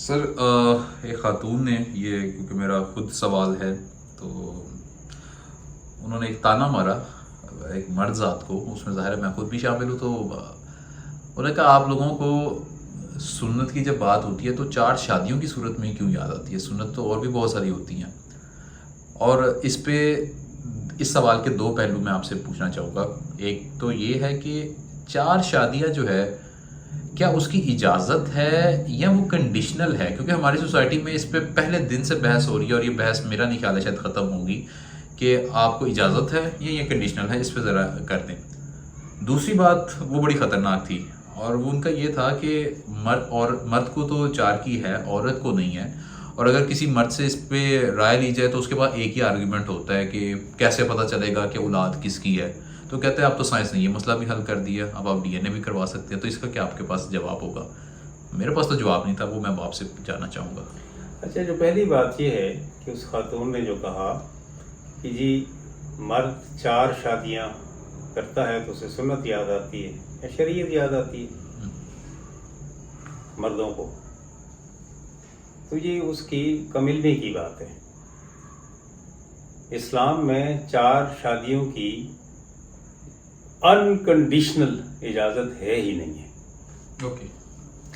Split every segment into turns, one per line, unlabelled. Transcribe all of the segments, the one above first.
سر ایک خاتون نے یہ کیونکہ میرا خود سوال ہے تو انہوں نے ایک تانا مارا ایک مرد ذات کو، اس میں ظاہر ہے میں خود بھی شامل ہوں، تو انہوں نے کہا آپ لوگوں کو سنت کی جب بات ہوتی ہے تو 4 شادیوں کی صورت میں کیوں یاد آتی ہے؟ سنت تو اور بھی بہت ساری ہوتی ہیں۔ اور اس پہ اس سوال کے 2 پہلو میں آپ سے پوچھنا چاہوں گا۔ ایک تو یہ ہے کہ 4 شادیاں جو ہے کیا اس کی اجازت ہے یا وہ کنڈیشنل ہے؟ کیونکہ ہماری سوسائٹی میں اس پہ پہلے دن سے بحث ہو رہی ہے، اور یہ بحث میرا نہیں خیال ہے شاید ختم ہوگی کہ آپ کو اجازت ہے یا یہ کنڈیشنل ہے۔ اس پہ ذرا کر دیں۔ دوسری بات وہ بڑی خطرناک تھی، اور وہ ان کا یہ تھا کہ مرد کو تو 4 کی ہے، عورت کو نہیں ہے، اور اگر کسی مرد سے اس پہ رائے لی جائے تو اس کے بعد ایک ہی آرگیومنٹ ہوتا ہے کہ کیسے پتہ چلے گا کہ اولاد کس کی ہے؟ تو کہتے ہیں اب تو سائنس نے یہ مسئلہ بھی حل کر دیا، اب آپ DNA بھی کروا سکتے ہیں۔ تو اس کا کیا آپ کے پاس جواب ہوگا؟ میرے پاس تو جواب نہیں تھا، وہ میں آپ سے جاننا چاہوں گا۔
اچھا، جو پہلی بات یہ ہے کہ اس خاتون نے جو کہا کہ جی مرد 4 شادیاں کرتا ہے تو اسے سنت یاد آتی ہے یا شریعت یاد آتی ہے مردوں کو، تو یہ اس کی کم علمی کی بات ہے۔ اسلام میں 4 شادیوں کی انکنڈیشنل اجازت ہے ہی نہیں ہے۔
اوکے۔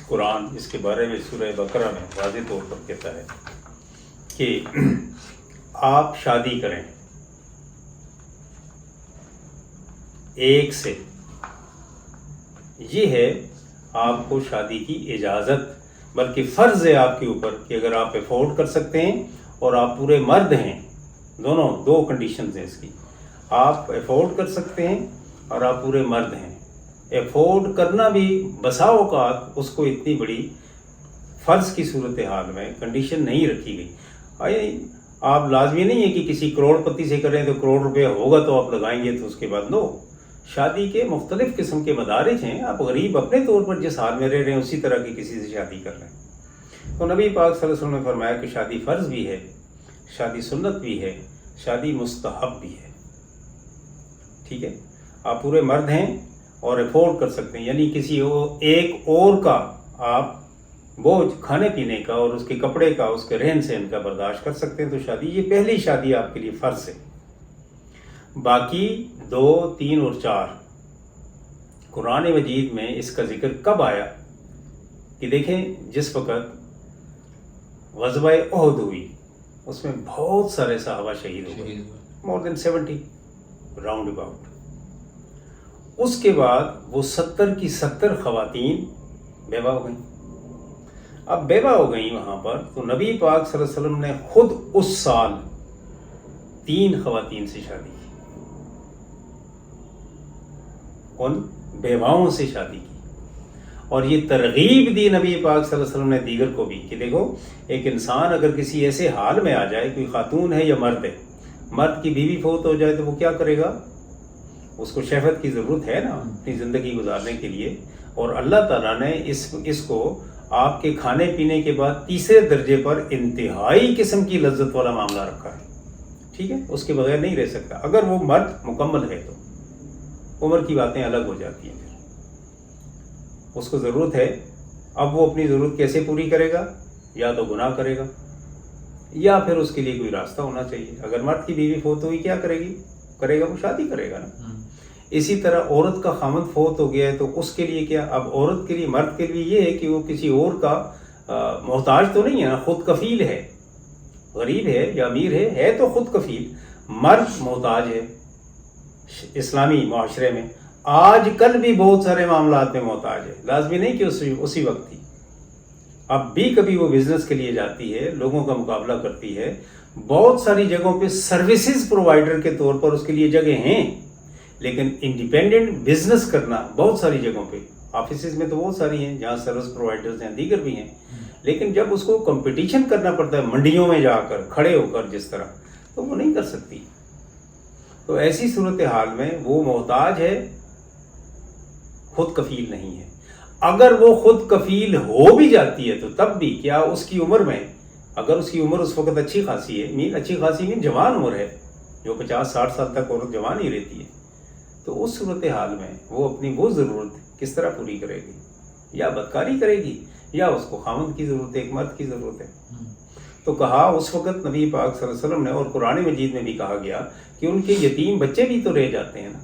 قرآن اس کے بارے میں سورہ بقرہ میں واضح طور پر کہتا ہے کہ آپ شادی کریں ایک سے، یہ ہے آپ کو شادی کی اجازت، بلکہ فرض ہے آپ کے اوپر کہ اگر آپ افورڈ کر سکتے ہیں اور آپ پورے مرد ہیں، دونوں 2 کنڈیشنز ہیں اس کی، آپ افورڈ کر سکتے ہیں اور آپ پورے مرد ہیں۔ افورڈ کرنا بھی بسا اوقات اس کو اتنی بڑی فرض کی صورتحال میں کنڈیشن نہیں رکھی گئی۔ آپ لازمی نہیں ہے کہ کسی کروڑ پتی سے کریں تو کروڑ روپے ہوگا تو آپ لگائیں گے تو اس کے بعد نو۔ شادی کے مختلف قسم کے مدارج ہیں، آپ غریب اپنے طور پر جس حال میں رہ رہے ہیں اسی طرح کی کسی سے شادی کر لیں۔ تو نبی پاک صلی اللہ علیہ وسلم نے فرمایا کہ شادی فرض بھی ہے، شادی سنت بھی ہے، شادی مستحب بھی ہے۔ ٹھیک ہے، آپ پورے مرد ہیں اور افورڈ کر سکتے ہیں، یعنی کسی ایک اور کا آپ بوجھ کھانے پینے کا اور اس کے کپڑے کا، اس کے رہن سہن کا برداشت کر سکتے ہیں، تو شادی، یہ پہلی شادی آپ کے لیے فرض ہے۔ باقی 2، 3 اور 4 قرآن مجید میں اس کا ذکر کب آیا کہ دیکھیں جس وقت غزوہ احد ہوئی اس میں بہت سارے صحابہ شہید ہو گئے، مور دین 70 راؤنڈ اباؤٹ۔ اس کے بعد وہ 70 کی 70 خواتین بیوہ ہو گئیں۔ اب بیوہ ہو گئیں وہاں پر، تو نبی پاک صلی اللہ علیہ وسلم نے خود اس سال 3 خواتین سے شادی کی، ان بیواؤں سے شادی کی، اور یہ ترغیب دی نبی پاک صلی اللہ علیہ وسلم نے دیگر کو بھی کہ دیکھو ایک انسان اگر کسی ایسے حال میں آ جائے، کوئی خاتون ہے یا مرد ہے، مرد کی بیوی فوت ہو جائے تو وہ کیا کرے گا؟ اس کو شہوت کی ضرورت ہے نا اپنی زندگی گزارنے کے لیے، اور اللہ تعالیٰ نے اس کو آپ کے کھانے پینے کے بعد تیسرے درجے پر انتہائی قسم کی لذت والا معاملہ رکھا ہے۔ ٹھیک ہے، اس کے بغیر نہیں رہ سکتا اگر وہ مرد مکمل ہے تو۔ عمر کی باتیں الگ ہو جاتی ہیں، پھر اس کو ضرورت ہے، اب وہ اپنی ضرورت کیسے پوری کرے گا؟ یا تو گناہ کرے گا یا پھر اس کے لیے کوئی راستہ ہونا چاہیے۔ اگر مرد کی بیوی فوت ہوئی کیا کرے گا وہ شادی کرے گا نا۔ اسی طرح عورت کا خامد فوت ہو گیا ہے تو اس کے لیے کیا؟ اب عورت کے لیے، مرد کے لیے یہ ہے کہ وہ کسی اور کا محتاج تو نہیں ہے نا، خود کفیل ہے، غریب ہے یا امیر ہے تو خود کفیل۔ مرد محتاج ہے اسلامی معاشرے میں، آج کل بھی بہت سارے معاملات میں محتاج ہے، لازمی نہیں کہ اسی وقت ہی، اب بھی کبھی وہ بزنس کے لیے جاتی ہے، لوگوں کا مقابلہ کرتی ہے، بہت ساری جگہوں پہ سروسز پرووائڈر کے طور پر اس کے لیے جگہ ہیں، لیکن انڈیپینڈنٹ بزنس کرنا بہت ساری جگہوں پہ، آفیسز میں تو بہت ساری ہیں جہاں سروس پرووائڈرز ہیں، دیگر بھی ہیں، لیکن جب اس کو کمپٹیشن کرنا پڑتا ہے منڈیوں میں جا کر کھڑے ہو کر جس طرح، تو وہ نہیں کر سکتی۔ تو ایسی صورتحال میں وہ محتاج ہے، خود کفیل نہیں ہے۔ اگر وہ خود کفیل ہو بھی جاتی ہے تو تب بھی کیا اس کی عمر میں، اگر اس کی عمر اس وقت اچھی خاصی ہے، اچھی خاصی جوان عمر ہے، جو 50-60 سال تک عورت جوان ہی رہتی ہے، تو اس صورتحال میں وہ اپنی وہ ضرورت کس طرح پوری کرے گی؟ یا بدکاری کرے گی یا اس کو خامند کی ضرورت ہے, ایک مرد کی ضرورت ہے. تو کہا اس وقت نبی پاک صلی اللہ علیہ وسلم نے, اور قرآن مجید میں بھی کہا گیا کہ ان کے یتیم بچے بھی تو رہ جاتے ہیں نا,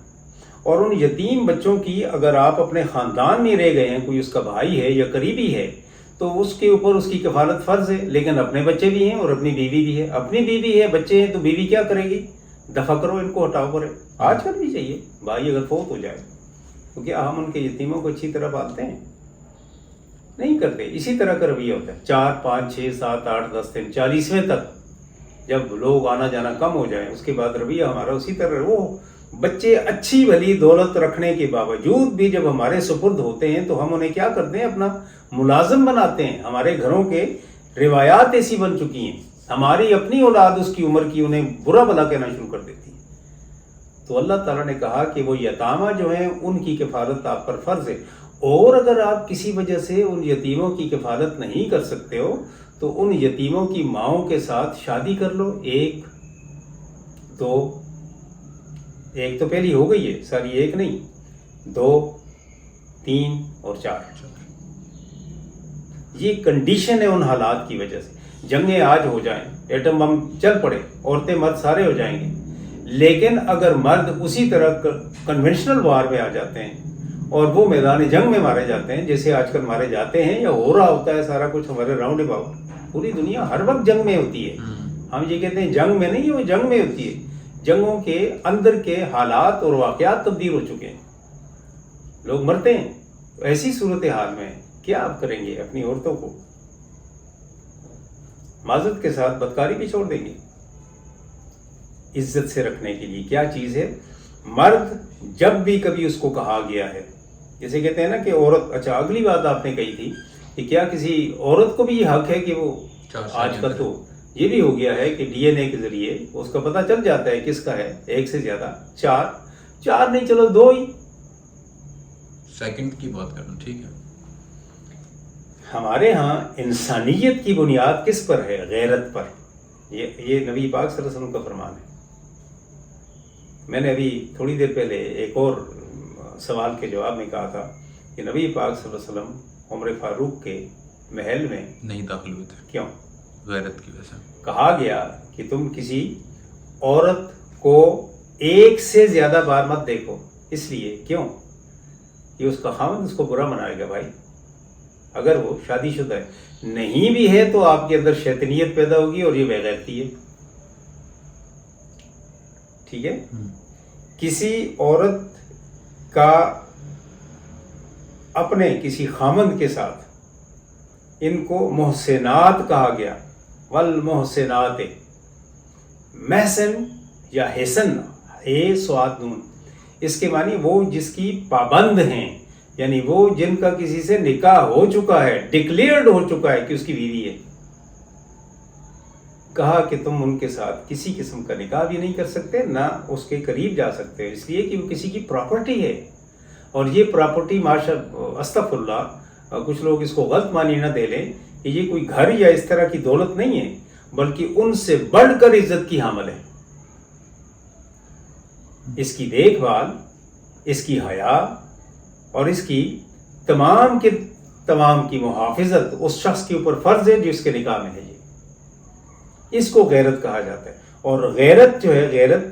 اور ان یتیم بچوں کی اگر آپ اپنے خاندان میں رہ گئے ہیں, کوئی اس کا بھائی ہے یا قریبی ہے, تو اس کے اوپر اس کی کفالت فرض ہے. لیکن اپنے بچے بھی ہیں اور اپنی بیوی بھی ہے. اپنی بیوی ہے, بچے ہیں, تو بیوی کیا کرے گی؟ دفع کرو ان کو, ہٹاؤ کرے. آج کل بھی چاہیے بھائی اگر فوت ہو جائے, کیونکہ ہم ان کے یتیموں کو اچھی طرح پالتے ہیں, نہیں کرتے. اسی طرح کا رویہ ہوتا ہے. 4 5 6 7 8 10 دن 40ویں تک جب لوگ آنا جانا کم ہو جائیں, اس کے بعد رویہ ہمارا اسی طرح. وہ بچے اچھی بھلی دولت رکھنے کے باوجود بھی جب ہمارے سپرد ہوتے ہیں تو ہم انہیں کیا کرتے ہیں؟ اپنا ملازم بناتے ہیں. ہمارے گھروں کے روایات ایسی بن چکی ہیں, ہماری اپنی اولاد اس کی عمر کی انہیں برا بھلا کہنا شروع کر دیتی ہے. تو اللہ تعالیٰ نے کہا کہ وہ یتامہ جو ہیں ان کی کفالت آپ پر فرض ہے. اور اگر آپ کسی وجہ سے ان یتیموں کی کفالت نہیں کر سکتے ہو تو ان یتیموں کی ماؤں کے ساتھ شادی کر لو. 1 2 ایک تو پہلی ہو گئی ہے ساری, ایک نہیں, 2 3 اور 4. یہ کنڈیشن ہے ان حالات کی وجہ سے. جنگیں آج ہو جائیں, ایٹم بم چل پڑے, عورتیں مرد سارے ہو جائیں گے. لیکن اگر مرد اسی طرح کنونشنل وار میں آ جاتے ہیں اور وہ میدان جنگ میں مارے جاتے ہیں, جیسے آج کل مارے جاتے ہیں یا ہو رہا ہوتا ہے سارا کچھ ہمارے راؤنڈ اباؤٹ, پوری دنیا ہر وقت جنگ میں ہوتی ہے. ہم یہ کہتے ہیں جنگ میں نہیں, وہ جنگ میں ہوتی ہے. جنگوں کے اندر کے حالات اور واقعات تبدیل ہو چکے ہیں, لوگ مرتے ہیں. ایسی صورتحال میں کیا آپ کریں گے؟ اپنی عورتوں کو معذرت کے ساتھ بدکاری بھی چھوڑ دیں گے. عزت سے رکھنے کے لیے کیا چیز ہے؟ مرد جب بھی کبھی اس کو کہا گیا ہے, جیسے کہتے ہیں نا کہ عورت, اچھا اگلی بات آپ نے کہی تھی کہ کیا کسی عورت کو بھی یہ حق ہے کہ وہ, آج کل تو یہ بھی ہو گیا ہے کہ ڈی این اے کے ذریعے اس کا پتہ چل جاتا ہے کس کا ہے, 1 سے زیادہ, 4 نہیں, چلو 2 ہی.
سیکنڈ کی بات کرنا ٹھیک ہے.
ہمارے ہاں انسانیت کی بنیاد کس پر ہے؟ غیرت پر. یہ نبی پاک صلی اللہ علیہ وسلم کا فرمان ہے. میں نے ابھی تھوڑی دیر پہلے ایک اور سوال کے جواب میں کہا تھا کہ نبی پاک صلی اللہ علیہ وسلم عمر فاروق کے محل میں
نہیں داخل ہوئے تھے. کیوں؟ غیرت کی وجہ سے. کہا
گیا کہ تم کسی عورت کو 1 سے زیادہ بار مت دیکھو. اس لیے کیوں؟ یہ اس کا خاوند اس کو برا منائے گا بھائی, اگر وہ شادی شدہ ہے. نہیں بھی ہے تو آپ کے اندر شیطنیت پیدا ہوگی اور یہ بے غیرتی ہے. ٹھیک ہے. کسی عورت کا اپنے کسی خامند کے ساتھ, ان کو محسنات کہا گیا, والمحسنات, محسن یا حسن, صاد نون, اس کے معنی وہ جس کی پابند ہیں, یعنی وہ جن کا کسی سے نکاح ہو چکا ہے, ڈکلیئرڈ ہو چکا ہے کہ اس کی بیوی ہے. کہا کہ تم ان کے ساتھ کسی قسم کا نکاح بھی نہیں کر سکتے, نہ اس کے قریب جا سکتے, اس لیے کہ وہ کسی کی پراپرٹی ہے. اور یہ پراپرٹی استغفر اللہ, کچھ لوگ اس کو غلط معنی نہ دے لیں کہ یہ کوئی گھر یا اس طرح کی دولت نہیں ہے, بلکہ ان سے بڑھ کر عزت کی حامل ہے. اس کی دیکھ بھال, اس کی حیا اور اس کی تمام کی محافظت اس شخص کے اوپر فرض ہے جو اس کے نکاح میں ہے. اس کو غیرت کہا جاتا ہے. اور غیرت جو ہے, غیرت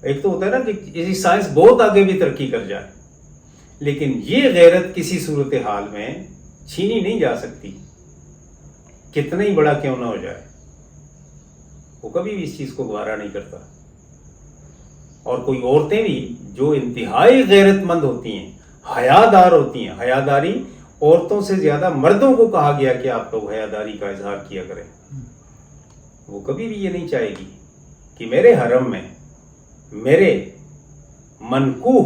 ایک تو ہوتا ہے نا کہ سائنس بہت آگے بھی ترقی کر جائے, لیکن یہ غیرت کسی صورتحال میں چھینی نہیں جا سکتی, کتنا ہی بڑا کیوں نہ ہو جائے. وہ کبھی بھی اس چیز کو گوارا نہیں کرتا. اور کوئی عورتیں بھی جو انتہائی غیرت مند ہوتی ہیں, حیادار ہوتی ہیں, حیاداری عورتوں سے زیادہ مردوں کو کہا گیا کہ آپ لوگ حیاداری کا اظہار کیا کریں. وہ کبھی بھی یہ نہیں چاہے گی کہ میرے حرم میں میرے منکوح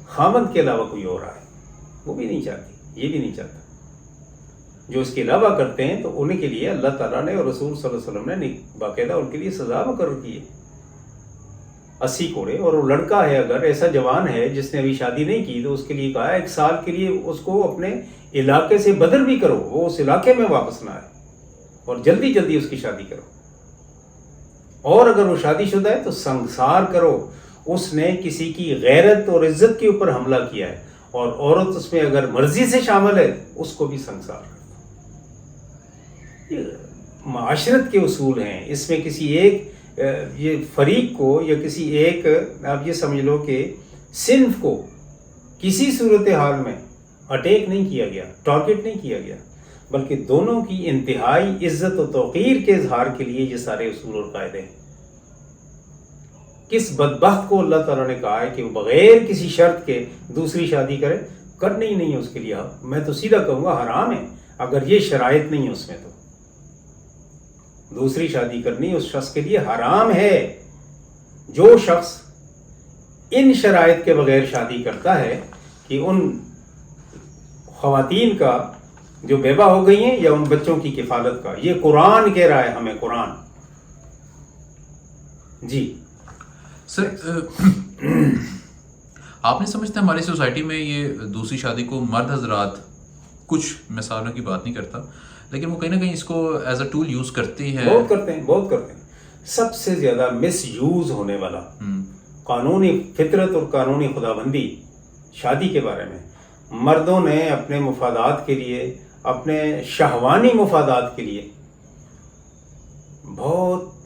خامند کے علاوہ کوئی اور آئے. وہ بھی نہیں چاہتی, یہ بھی نہیں چاہتا. جو اس کے علاوہ کرتے ہیں تو انہیں کے لیے اللہ تعالیٰ نے اور رسول صلی اللہ علیہ وسلم نے باقاعدہ ان کے لیے سزا مقرر کی ہے, 80 کوڑے. اور وہ لڑکا ہے اگر ایسا جوان ہے جس نے ابھی شادی نہیں کی تو اس کے لیے کہا 1 سال کے لیے اس کو اپنے علاقے سے بدر بھی کرو, وہ اس علاقے میں واپس نہ آئے, اور جلدی جلدی اس کی شادی کرو. اور اگر وہ شادی شدہ ہے تو سنگسار کرو, اس نے کسی کی غیرت اور عزت کے اوپر حملہ کیا ہے, اور عورت اس میں اگر مرضی سے شامل ہے اس کو بھی سنگسار کرو. معاشرت کے اصول ہیں. اس میں کسی ایک یہ فریق کو یا کسی ایک آپ یہ سمجھ لو کہ صنف کو کسی صورتحال میں اٹیک نہیں کیا گیا, ٹارگٹ نہیں کیا گیا, بلکہ دونوں کی انتہائی عزت و توقیر کے اظہار کے لیے یہ سارے اصول اور قاعدے ہیں. کس بدبخت کو اللہ تعالیٰ نے کہا ہے کہ وہ بغیر کسی شرط کے دوسری شادی کرے؟ کرنی ہی نہیں ہے اس کے لیے. میں تو سیدھا کہوں گا حرام ہے اگر یہ شرائط نہیں ہے اس میں. تو دوسری شادی کرنی اس شخص کے لیے حرام ہے. جو شخص ان شرائط کے بغیر شادی کرتا ہے کہ ان خواتین کا جو بیوہ ہو گئی ہیں یا ان بچوں کی کفالت کا, یہ قرآن کہہ رہا ہے ہمیں, قرآن. جی
سر آپ نے سمجھتے ہیں ہماری سوسائٹی میں یہ دوسری شادی کو مرد حضرات, کچھ مثالوں کی بات نہیں کرتا, لیکن وہ کہیں نہ کہیں اس کو ایز اے ٹول یوز کرتی ہیں.
بہت کرتے ہیں, بہت کرتے ہیں. سب سے زیادہ مس یوز ہونے والا قانونی فطرت اور قانونی خدابندی شادی کے بارے میں, مردوں نے اپنے مفادات کے لیے, اپنے شہوانی مفادات کے لیے بہت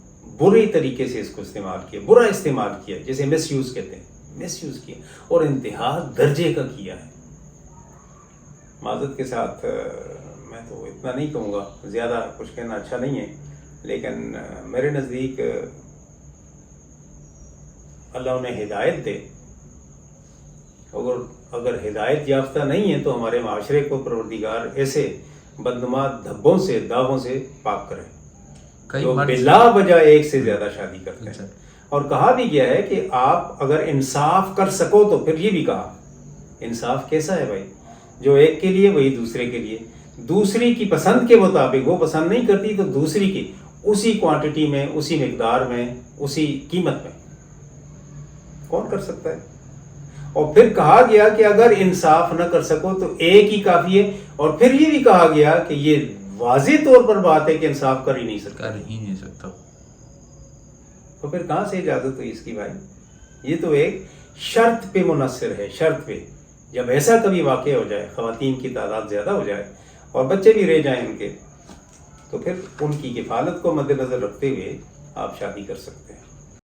برے طریقے سے اس کو استعمال کیا, برا استعمال کیا, جسے مس یوز کہتے ہیں, مس یوز کیا اور انتہا درجے کا کیا ہے. معذرت کے ساتھ میں تو اتنا نہیں کہوں گا, زیادہ کچھ کہنا اچھا نہیں ہے, لیکن میرے نزدیک اللہ انہیں ہدایت دے. اگر ہدایت یافتہ نہیں ہے تو ہمارے معاشرے کو پروردگار ایسے بدنما دھبوں سے, داغوں سے پاک کرے جو بلا وجہ ایک سے زیادہ شادی کرتے ہیں. اور کہا بھی گیا ہے کہ آپ اگر انصاف کر سکو تو پھر یہ بھی کہا, انصاف کیسا ہے بھائی, جو ایک کے لیے وہی دوسرے کے لیے, دوسری کی پسند کے مطابق, وہ پسند نہیں کرتی تو دوسری کی اسی کوانٹٹی میں, اسی مقدار میں, اسی قیمت میں کون کر سکتا ہے. اور پھر کہا گیا کہ اگر انصاف نہ کر سکو تو ایک ہی کافی ہے. اور پھر یہ بھی کہا گیا کہ یہ واضح طور پر بات ہے کہ انصاف کر ہی نہیں سکتا. تو پھر کہاں سے اجازت ہوئی اس کی بھائی؟ یہ تو ایک شرط پہ منحصر ہے, شرط پہ. جب ایسا کبھی واقع ہو جائے, خواتین کی تعداد زیادہ ہو جائے اور بچے بھی رہ جائیں ان کے, تو پھر ان کی کفالت کو مد نظر رکھتے ہوئے آپ شادی کر سکتے ہیں.